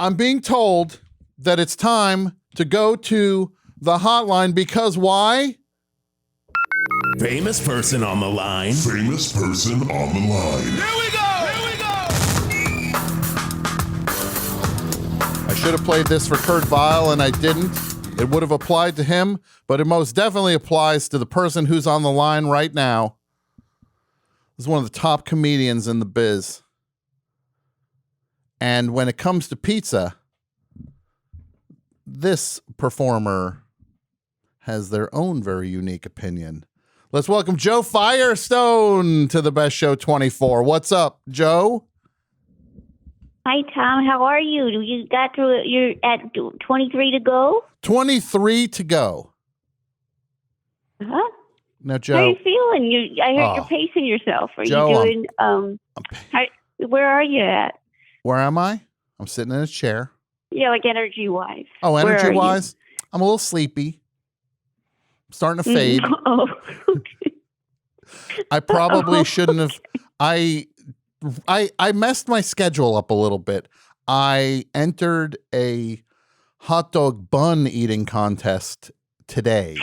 I'm being told that it's time to go to the hotline because why? Famous person on the line. Famous person on the line. Here we go! Here we go! I should have played this for Kurt Vile, and I didn't. It would have applied to him, but it most definitely applies to the person who's on the line right now. He's one of the top comedians in the biz. And when it comes to pizza, this performer has their own very unique opinion. Let's welcome Joe Firestone to the Best Show 24. What's up, Joe? Hi, Tom. How are you? You got through it. You're at 23 to go? 23 to go. Huh? Now, Joe. How are you feeling? I heard you're pacing yourself. Are Joe, you doing, where are you at? Where am I? I'm sitting in a chair. Yeah, like energy-wise. Oh, energy-wise? I'm a little sleepy. I'm starting to fade. Oh, okay. I probably shouldn't have. I messed my schedule up a little bit. I entered a hot dog bun eating contest today,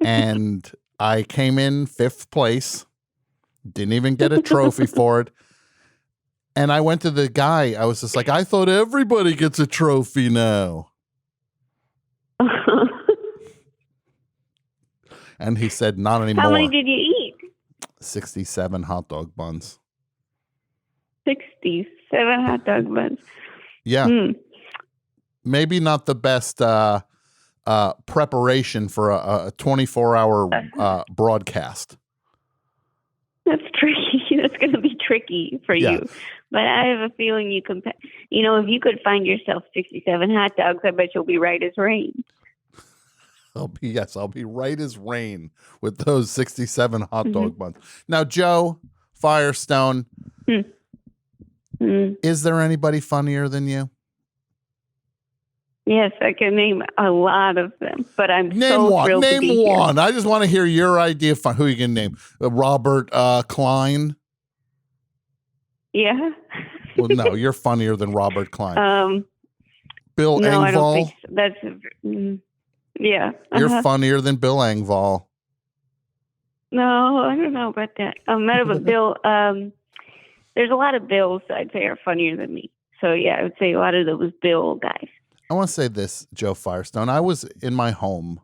and I came in 5th place. Didn't even get a trophy for it. And I went to the guy. I was just like, I thought everybody gets a trophy now. And he said, not anymore. How many did you eat? 67 hot dog buns. 67 hot dog buns. Yeah. Maybe not the best preparation for a 24-hour broadcast. That's tricky. That's going to be tricky for you. But I have a feeling you can, if you could find yourself 67 hot dogs, I bet you'll be right as rain. I'll be right as rain with those 67 hot dog buns. Now, Joe Firestone, is there anybody funnier than you? Yes, I can name a lot of them, but I'm thrilled to be Name one. I just want to hear your idea of fun. Who you can name? Robert Klein? Yeah. Well, no, you're funnier than Robert Klein. Bill no, Engvall? I don't think so. That's, yeah. You're funnier than Bill Engvall. No, I don't know about that. But Bill, there's a lot of Bills I'd say are funnier than me. So, yeah, I would say a lot of those Bill guys. I want to say this, Joe Firestone. I was in my home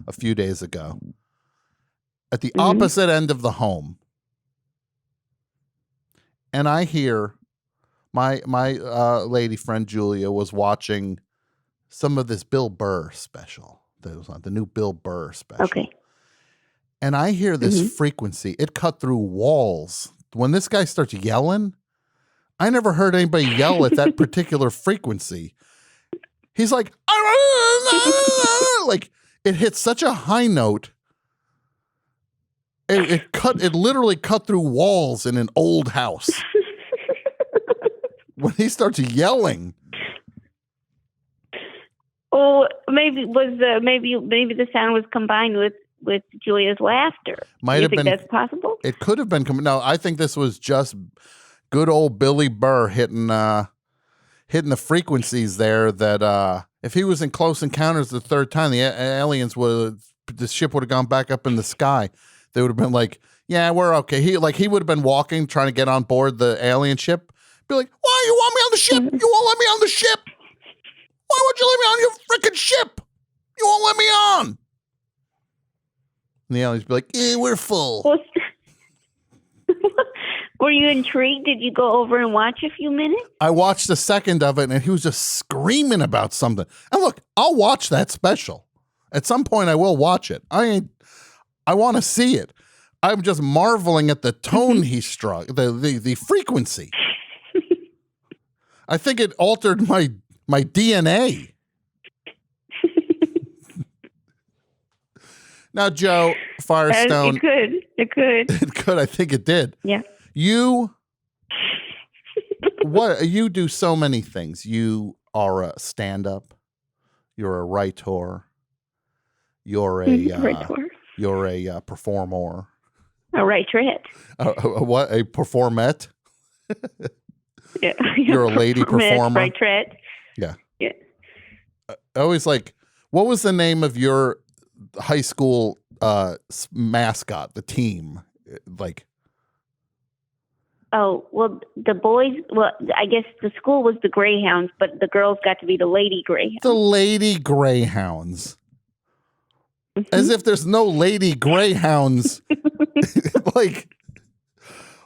a few days ago. At the opposite end of the home. And I hear my lady friend Julia was watching some of this Bill Burr special. That was on the new Bill Burr special. Okay. And I hear this frequency. It cut through walls. When this guy starts yelling, I never heard anybody yell at that particular frequency. He's like, like it hit such a high note. It literally cut through walls in an old house. When he starts yelling. Oh, maybe the sound was combined with Julia's laughter. Might have been. That's possible? It could have been. No, I think this was just good old Billy Burr hitting the frequencies there. That if he was in Close Encounters the third time, the ship would have gone back up in the sky. They would have been like, "Yeah, we're okay." He would have been walking, trying to get on board the alien ship. Be like, "Why you want me on the ship? You won't let me on the ship. Why won't you let me on your freaking ship? You won't let me on." And the aliens be like, we're full. Were you intrigued? Did you go over and watch a few minutes? I watched a second of it, and he was just screaming about something. And look, I'll watch that special. At some point, I will watch it. I want to see it. I'm just marveling at the tone he struck, the frequency. I think it altered my DNA. Now, Joe Firestone. It could. It could. I think it did. Yeah. You do so many things. You are a stand-up. You're a writer. You're a performer. A writerette. What? A performette? Yeah. You're a lady performer. Writerette. Yeah. Yeah. I always like, what was the name of your high school mascot, the team? Like, Oh, well, the boys, well, I guess the school was the Greyhounds, but the girls got to be the Lady Greyhounds. the Lady Greyhounds. As if there's no Lady Greyhounds. Like,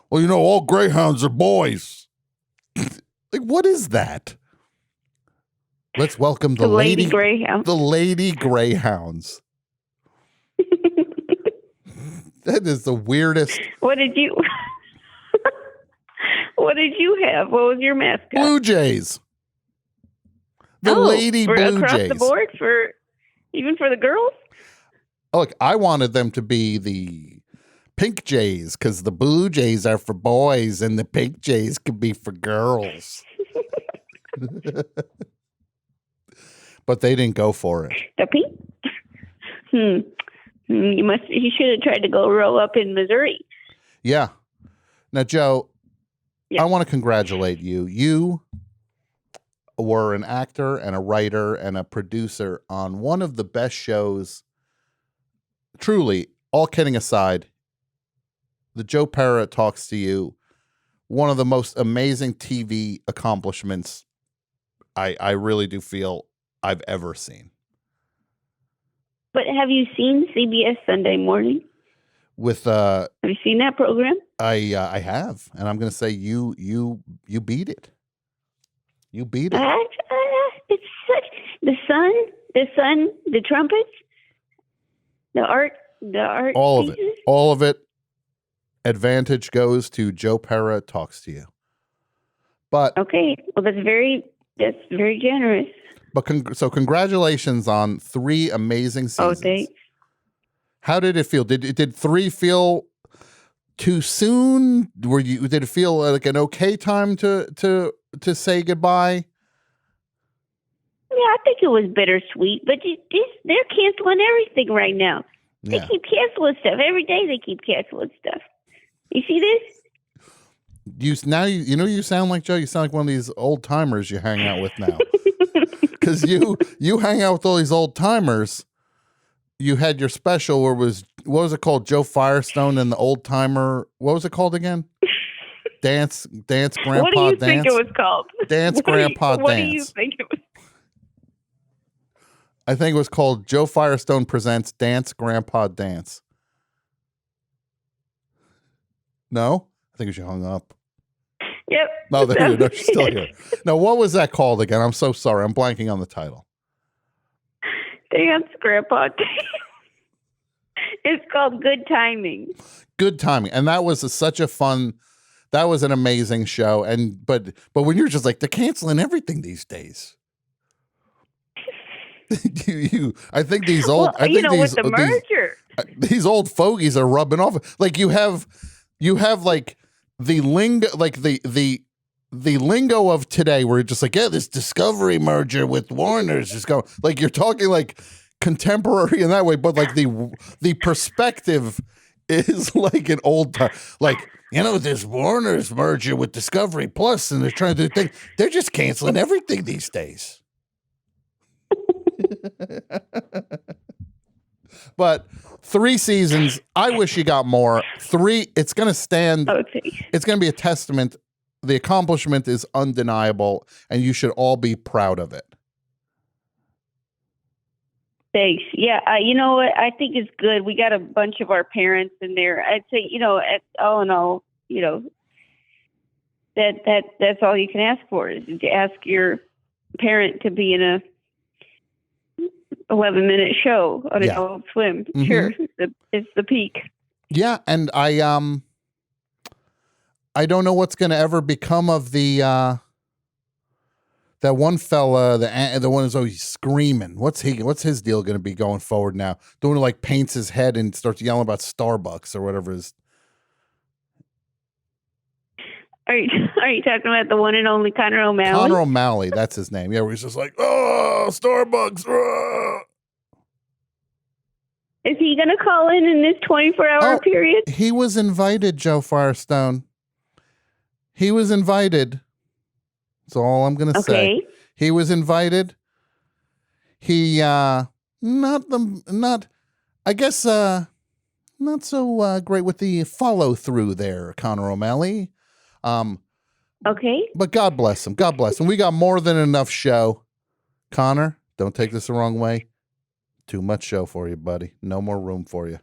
well, you know, all Greyhounds are boys. Like, what is that? Let's welcome the Lady Greyhounds. The Lady Greyhounds. That is the weirdest. What did you have? What was your mascot? Blue Jays. The Lady Blue across Jays. the board even for the girls? Oh, look, I wanted them to be the Pink Jays because the Blue Jays are for boys and the Pink Jays could be for girls. But they didn't go for it. The pink? You should have tried to go row up in Missouri. Yeah. Now, Joe, Yeah. I want to congratulate you. You were an actor and a writer and a producer on one of the best shows. Truly, all kidding aside, the Joe Pera Talks to You, one of the most amazing TV accomplishments I really do feel I've ever seen. But have you seen CBS Sunday Morning? With Have you seen that program? I have, and I'm going to say you beat it. You beat it. It's such the sun, the trumpets, the art, All of pieces. it. All of it. Advantage goes to Joe Pera Talks to You. But Okay, well that's very generous. But so congratulations on 3 amazing seasons. Oh, thanks. How did it feel? Did 3 feel too soon? Did it feel like an okay time to say goodbye? Yeah, I think it was bittersweet, but they're canceling everything right now. They Yeah. keep canceling stuff every day. They keep canceling stuff. You see this? You sound like Joe. You sound like one of these old timers you hang out with now. Because you hang out with all these old timers. You had your special where what was it called? Joe Firestone and the old timer. What was it called again? Dance, Grandpa, What do you Dance. think it was called? Dance, Grandpa, What Dance. do you think it was? I think it was called Joe Firestone Presents Dance, Grandpa, Dance. No? I think she hung up. Yep. No, there you go. She's still here. Now, what was that called again? I'm so sorry. I'm blanking on the title. Dance, Grandpa. It's called Good Timing. Good timing. And that was that was an amazing show. And but when you're just like, they're canceling everything these days. I think these old with the merger. These old fogies are rubbing off. Like you have like the lingo, like the lingo of today, where you're just like, yeah, this Discovery merger with Warner's is going. Like you're talking like contemporary in that way, but like the perspective is like an old time. Like, you know, this Warner's merger with Discovery Plus, and they're trying to do things. They're just canceling everything these days. But 3 seasons, I wish you got more. 3, it's going to stand. Okay. It's going to be a testament. The accomplishment is undeniable, and you should all be proud of it. Thanks. Yeah, you know what? I think it's good. We got a bunch of our parents in there. I'd say, all in all, that's all you can ask for is to ask your parent to be in a 11-minute show on Adult Swim. Mm-hmm. Sure, it's the peak. Yeah, and I don't know what's going to ever become of the that one fella, the one who's always screaming. What's his deal going to be going forward now? The one who like paints his head and starts yelling about Starbucks or whatever is. Are you talking about the one and only Connor O'Malley? Connor O'Malley, that's his name. Yeah, where he's just like, oh, Starbucks. Is he going to call in this 24-hour period? He was invited, Joe Firestone. He was invited. That's all I'm going to say. He was invited. He not I guess not so great with the follow through there, Connor O'Malley. Okay. But God bless him. God bless him. We got more than enough show. Connor, don't take this the wrong way. Too much show for you, buddy. No more room for you.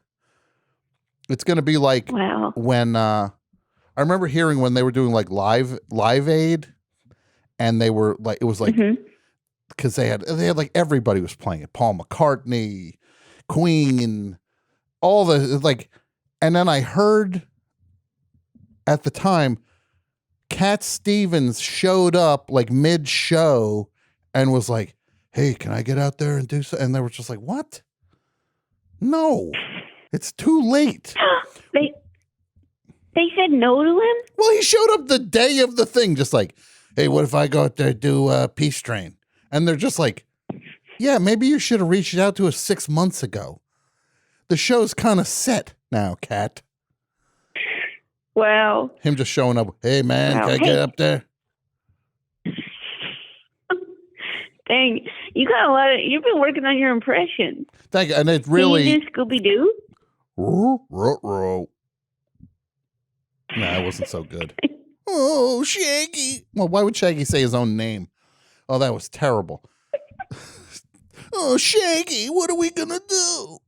It's going to be like when I remember hearing when they were doing like live aid, and they were like, it was like, because they had like everybody was playing it. Paul McCartney, Queen, all the like, and then I heard at the time, Cat Stevens showed up like mid show and was like, "Hey, can I get out there and do so?" And they were just like, "What? No, it's too late." They said no to him? Well, he showed up the day of the thing, just like, "Hey, what if I go out there and do Peace Train?" And they're just like, "Yeah, maybe you should have reached out to us 6 months ago. The show's kind of set now, Cat." Well, him just showing up. "Hey, man, can I get up there?" Dang, you got a lot of. You've been working on your impression. Thank you, and it really. Can you do Scooby Doo? Nah, it wasn't so good. Oh, Shaggy. Well, why would Shaggy say his own name? Oh, that was terrible. Oh, Shaggy, what are we gonna do?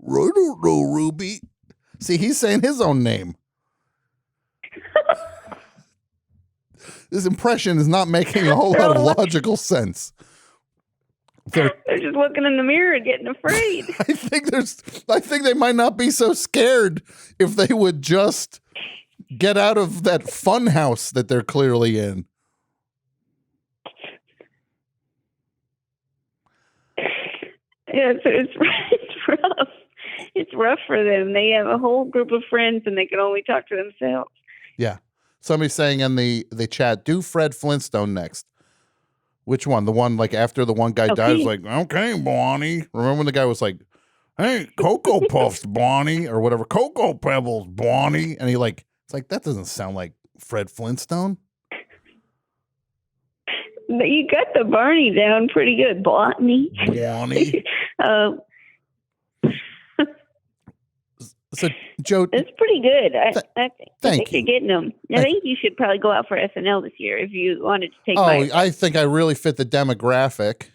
I don't know, Ruby. See, he's saying his own name. This impression is not making a whole lot of logical sense. They're just looking in the mirror and getting afraid. I think they might not be so scared if they would just get out of that fun house that they're clearly in. Yeah, it's rough. It's rough for them. They have a whole group of friends and they can only talk to themselves. Yeah. Somebody's saying in the chat, do Fred Flintstone next. Which one? The one like after the one guy dies, like, "Okay, Bonnie." Remember when the guy was like, "Hey, Cocoa Puffs, Bonnie," or whatever, "Cocoa Pebbles, Bonnie," and he like, it's like, that doesn't sound like Fred Flintstone. You got the Barney down pretty good, Bonnie. So, Joe, it's pretty good. I think you. You're getting them. I think you should probably go out for SNL this year if you wanted to take. I think I really fit the demographic.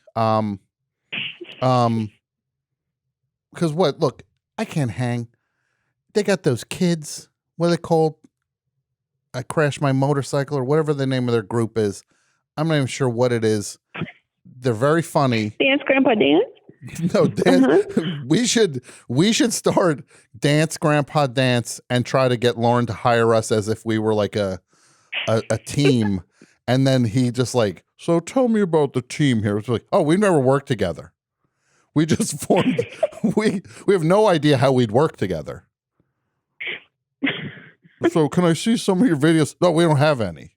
Because what? Look, I can't hang. They got those kids. What are they called? I crashed my motorcycle, or whatever the name of their group is. I'm not even sure what it is. They're very funny. Dance, Grandpa, Dance. No, dance. We should start Dance Grandpa Dance and try to get Lauren to hire us as if we were like a team. And then he just like, "So tell me about the team here." It's like, "Oh, we've never worked together. We just formed. we have no idea how we'd work together. So can I see some of your videos?" "No, we don't have any."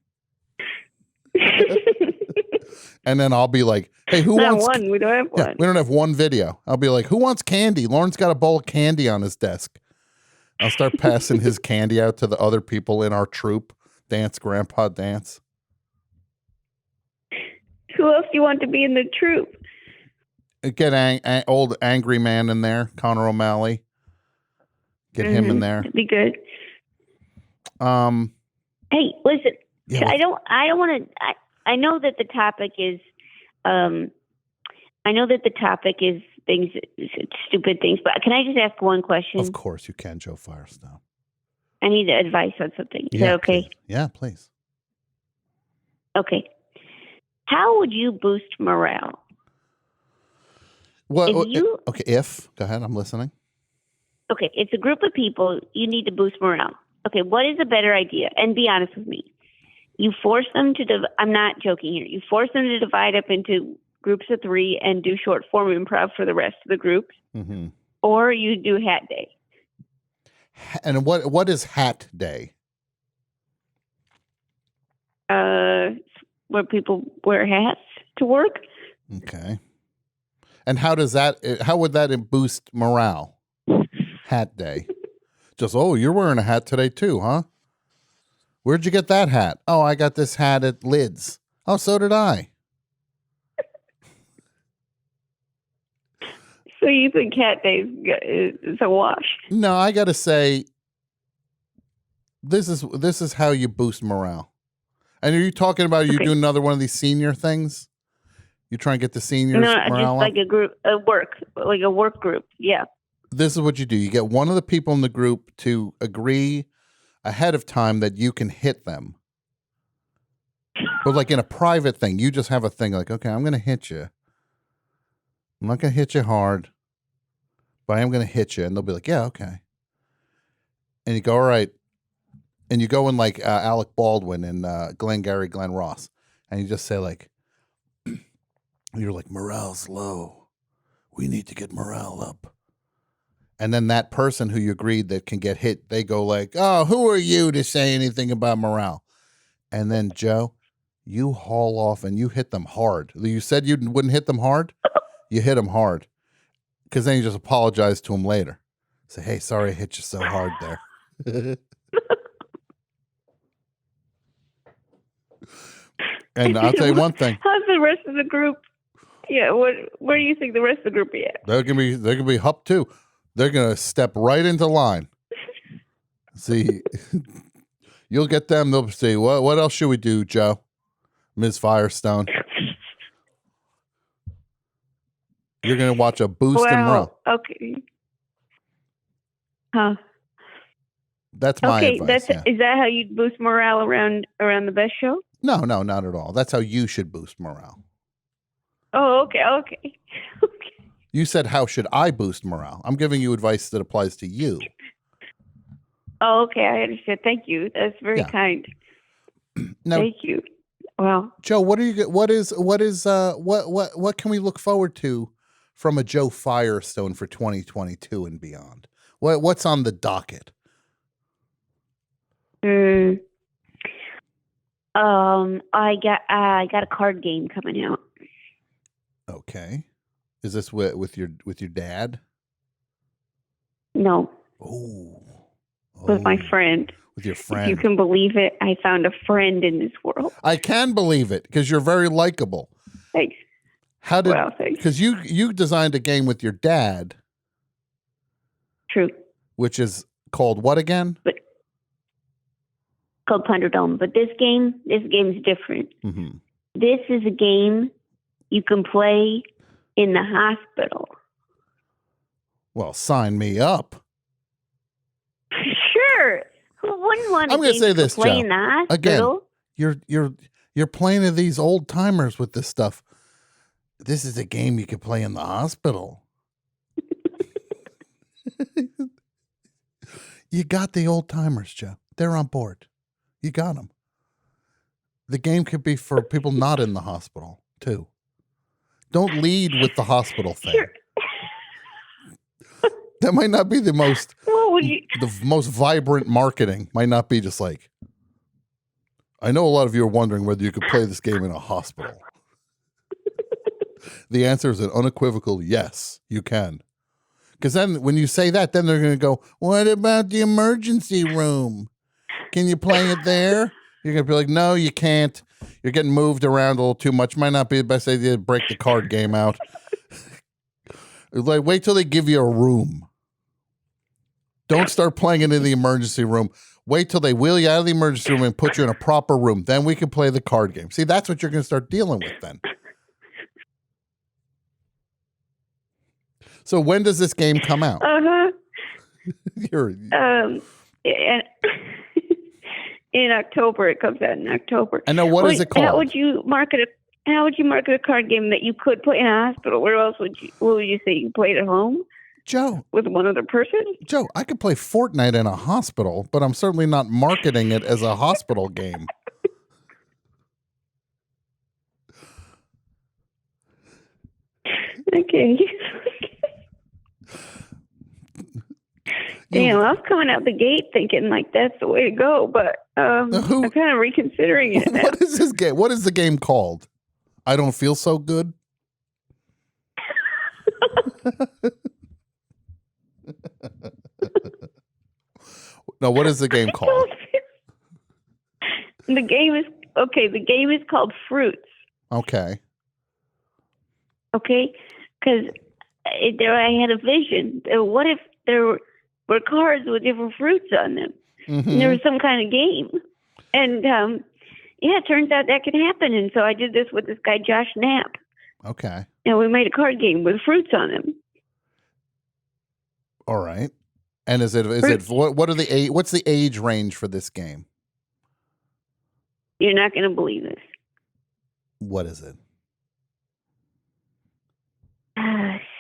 And then I'll be like, "Hey, who wants one? We don't have one. Yeah, we don't have one video." I'll be like, "Who wants candy?" Lauren's got a bowl of candy on his desk. I'll start passing his candy out to the other people in our troupe. Dance Grandpa Dance. Who else do you want to be in the troupe? Get old angry man in there, Connor O'Malley. Get him in there. That'd be good. Hey, listen. Yeah, I don't want to. I know that the topic is. I know that the topic is things, stupid things. But can I just ask one question? Of course you can, Joe Firestone. I need advice on something. Is that okay? Please. Yeah, please. Okay. How would you boost morale? Well, Go ahead, I'm listening. Okay, it's a group of people. You need to boost morale. Okay, what is a better idea? And be honest with me. You force them to, I'm not joking here. You force them to divide up into groups of 3 and do short form improv for the rest of the groups. Mm-hmm. Or you do hat day. And what is hat day? Where people wear hats to work. Okay. And how would that boost morale? Hat day. Just, "Oh, you're wearing a hat today too, huh? Where'd you get that hat?" "Oh, I got this hat at Lids." "Oh, so did I." So you think cat day is a wash? No, I got to say, this is how you boost morale. And are you talking about you doing another one of these senior things? You try and get the seniors No, morale just like up? a group, like a work group. Yeah. This is what you do. You get one of the people in the group to agree ahead of time that you can hit them. But like in a private thing, you just have a thing like, okay, I'm going to hit you. I'm not going to hit you hard, but I am going to hit you. And they'll be like, yeah, okay. And you go, all right. And you go in like Alec Baldwin and Glengarry Glen Ross. And you just say like, you're like, morale's low. We need to get morale up. And then that person who you agreed that can get hit, they go like, oh, who are you to say anything about morale? And then, Joe, you haul off and you hit them hard. You said you wouldn't hit them hard. You hit them hard. Because then you just apologize to them later. Say, hey, sorry I hit you so hard there. And I'll tell you one thing. How's the rest of the group? Yeah, where do you think the rest of the group is at? They're gonna be up too. They're gonna step right into line. See, you'll get them. They'll say, "What else should we do, Joe, Ms. Firestone?" You're gonna watch a boost in morale. Okay. Huh. That's my advice. Is that how you boost morale around the best show? No, not at all. That's how you should boost morale. Oh, okay. You said, how should I boost morale? I'm giving you advice that applies to you. Oh, okay. I understand. Thank you. That's very kind. Now, thank you. Well, Joe, what can we look forward to from a Joe Firestone for 2022 and beyond? What's on the docket? I got a card game coming out. Okay. Is this with your dad? No. Oh. With my friend. With your friend. If you can believe it, I found a friend in this world. I can believe it because you're very likable. Thanks. Thanks. Because you designed a game with your dad. True. Which is called what again? Called Thunderdome. But this game is different. Mm-hmm. This is a game you can play in the hospital. Well, sign me up. Sure. Who wouldn't want I'm going to say this, play Joe. in the hospital? Again, you're playing to these old timers with this stuff. This is a game you could play in the hospital. You got the old timers, Joe. They're on board. You got them. The game could be for people not in the hospital, too. Don't lead with the hospital thing. Sure. That might not be the most the most vibrant marketing. Might not be just like, I know a lot of you are wondering whether you could play this game in a hospital. The answer is an unequivocal yes, you can. Because then when you say that, then they're going to go, what about the emergency room? Can you play it there? You're going to be like, no, you can't. You're getting moved around a little too much. Might not be the best idea to break the card game out. Like, wait till they give you a room. Don't start playing it in the emergency room. Wait till they wheel you out of the emergency room and put you in a proper room. Then we can play the card game. See, that's what you're going to start dealing with then. So when does this game come out? In October. It comes out in October. And now what is it called? How would you market a card game that you could play in a hospital? Where else would you say you played at home? Joe. With one other person? Joe, I could play Fortnite in a hospital, but I'm certainly not marketing it as a hospital game. Okay. Damn, I was coming out the gate thinking like that's the way to go, but I'm kind of reconsidering it now. What is this game? What is the game called? I don't feel so good. No, what is the game called? The game is called Fruits. Okay. Okay, because I had a vision. What if there were cards with different fruits on them? Mm-hmm. And there was some kind of game. And it turns out that can happen. And so I did this with this guy, Josh Knapp. Okay. And we made a card game with fruits on them. All right. And is it what's the age range for this game? You're not going to believe this. What is it?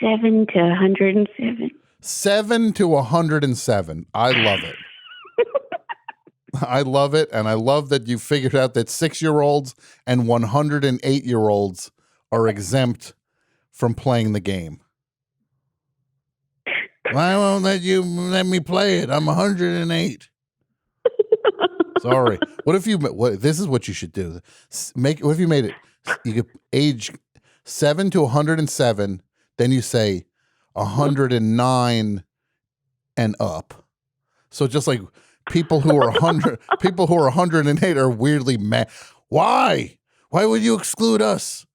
7 to 107. 7 to 107. I love it. I love it. And I love that you figured out that 6-year-olds and 108-year-olds are exempt from playing the game. Why won't let me play it? I'm 108. Sorry. What if this is what you should do. What if you made it, you could age 7 to 107, then you say 109 and up. So just like people who are 108 are weirdly mad. Why? Why would you exclude us?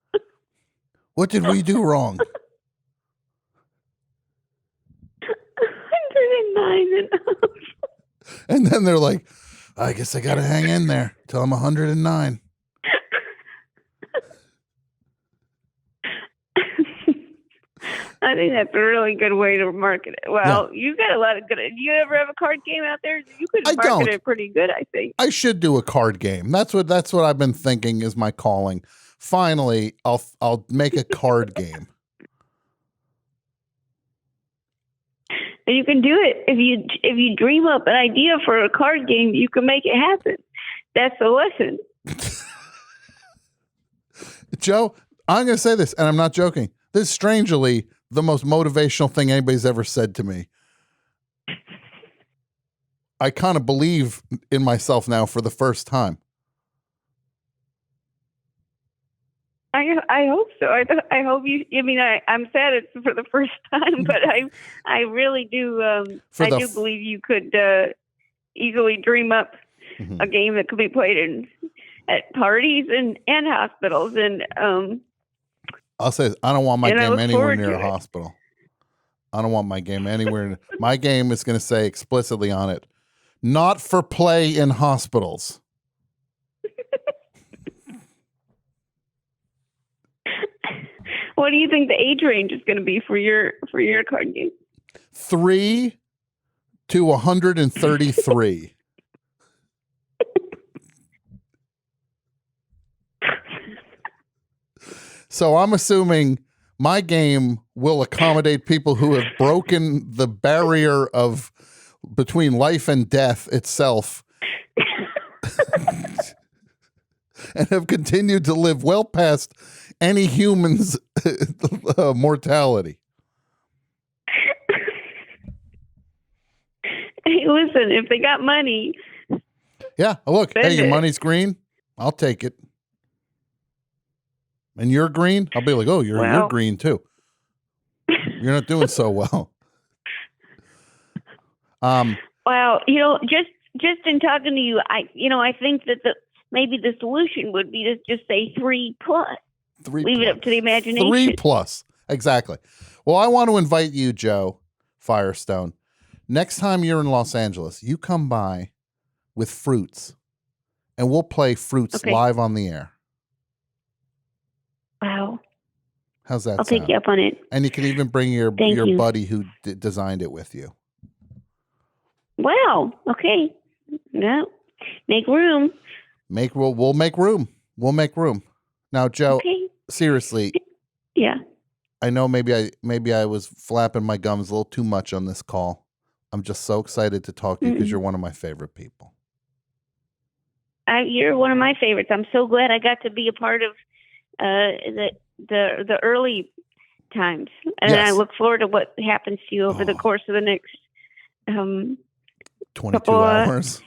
What did we do wrong? 109 and up. And then they're like, I guess I got to hang in there till I'm 109. I think that's a really good way to market it. Well, yeah. You got a lot of good. Do you ever have a card game out there? You could market it pretty good, I think. I should do a card game. That's what I've been thinking is my calling. Finally, I'll make a card game. And you can do it if you dream up an idea for a card game, you can make it happen. That's the lesson. Joe, I'm going to say this, and I'm not joking. This is strangely the most motivational thing anybody's ever said to me. I kind of believe in myself now for the first time. I hope so. I hope you. I mean, I'm sad it's for the first time, but I really do. I do believe you could easily dream up a game that could be played at parties and hospitals. And I'll say this, I don't want my game anywhere near a hospital. I don't want my game anywhere. My game is going to say explicitly on it, not for play in hospitals. What do you think the age range is going to be for your card game? 3 to 133. So I'm assuming my game will accommodate people who have broken the barrier of between life and death itself and have continued to live well past any human's mortality. Hey, listen, if they got money. Yeah, look, hey, your money's green. I'll take it. And you're green? I'll be like, oh, you're green too. You're not doing so well. Well, just in talking to you, I think that maybe the solution would be to just say 3+. Leave it up to the imagination. 3+. Exactly. Well, I want to invite you, Joe Firestone. Next time you're in Los Angeles, you come by with fruits and we'll play fruits live on the air. Wow. How's that I'll sound? take you up on it. And you can even bring your buddy who designed it with you. Wow. Okay. No. Make room. We'll make room. We'll make room. Now, Joe, seriously. Yeah. I know maybe I was flapping my gums a little too much on this call. I'm just so excited to talk to you because you're one of my favorite people. You're one of my favorites. I'm so glad I got to be a part of the early times, and I look forward to what happens to you over the course of the next 22 hours.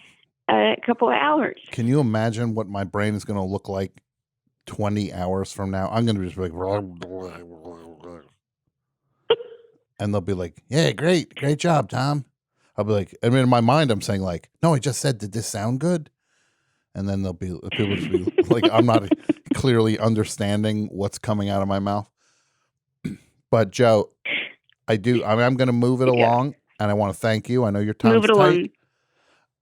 A couple of hours. Can you imagine what my brain is going to look like 20 hours from now? I'm going to just be like, and they'll be like, "Yeah, great job, Tom." I'll be like, I mean, in my mind, I'm saying like, "No, I just said, did this sound good?" And then people just be like, I'm not clearly understanding what's coming out of my mouth. But Joe, I do. I'm going to move it along, and I want to thank you. I know your time's Move it tight. along.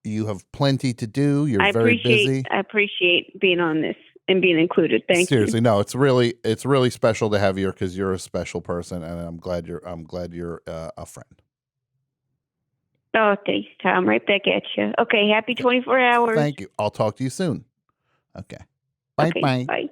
You have plenty to do. You're very busy. I appreciate being on this and being included. Thank Seriously, you. no, it's really special to have you here because you're a special person, and I'm glad you're a friend. Oh, thanks, Tom. Right back at you. Okay, happy 24 hours. Thank you. I'll talk to you soon. Okay. Bye. Okay, bye.